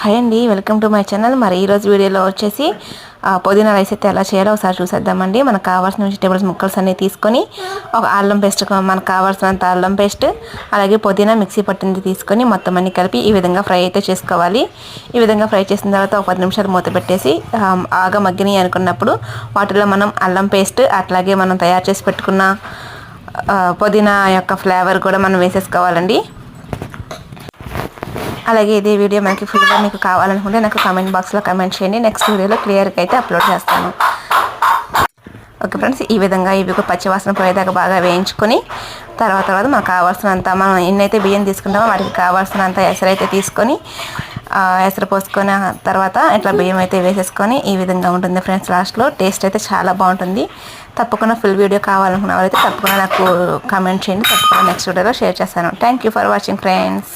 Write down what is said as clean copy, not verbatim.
Hi అండి, welcome to my channel. మరి ఈరోజు వీడియోలో వచ్చేసి పుదీనా రైస్ అయితే ఎలా చేయాలో ఒకసారి చూసేద్దామండి. మనకు కావాల్సిన వెజిటేబుల్స్ ముక్కల్స్ అన్నీ తీసుకొని ఒక అల్లం పేస్ట్, మనకు కావాల్సినంత అల్లం పేస్ట్, అలాగే పుదీనా మిక్సీ పట్టింది తీసుకొని మొత్తం అన్ని కలిపి ఈ విధంగా ఫ్రై అయితే చేసుకోవాలి. ఈ విధంగా ఫ్రై చేసిన తర్వాత ఒక 10 నిమిషాలు మూత పెట్టేసి ఆగా మగ్గిని అనుకున్నప్పుడు వాటిలో మనం అల్లం పేస్ట్, అట్లాగే మనం తయారు చేసి పెట్టుకున్న పుదీనా యొక్క ఫ్లేవర్ కూడా మనం వేసేసుకోవాలండి. అలాగే ఇదే వీడియో మనకి ఫుల్గా మీకు కావాలనుకుంటే నాకు కామెంట్ బాక్స్లో కామెంట్ చేయండి. నెక్స్ట్ వీడియోలో క్లియర్గా అయితే అప్లోడ్ చేస్తాను. ఓకే ఫ్రెండ్స్, ఈ విధంగా ఇవి పచ్చివాసన పోయేదాకా బాగా వేయించుకొని తర్వాత మనకు కావాల్సినంత, మనం ఎన్నైతే బియ్యం తీసుకుంటామో వాటికి కావాల్సినంత ఎసరు అయితే తీసుకొని ఎసరు పోసుకొని తర్వాత ఇట్లా బియ్యం అయితే వేసేసుకొని ఈ విధంగా ఉంటుంది ఫ్రెండ్స్. లాస్ట్లో టేస్ట్ అయితే చాలా బాగుంటుంది. తప్పకుండా ఫుల్ వీడియో కావాలనుకున్న వాళ్ళైతే తప్పకుండా నాకు కామెంట్ చేయండి. తప్పకుండా నెక్స్ట్ వీడియోలో షేర్ చేస్తాను. Thank you for watching friends.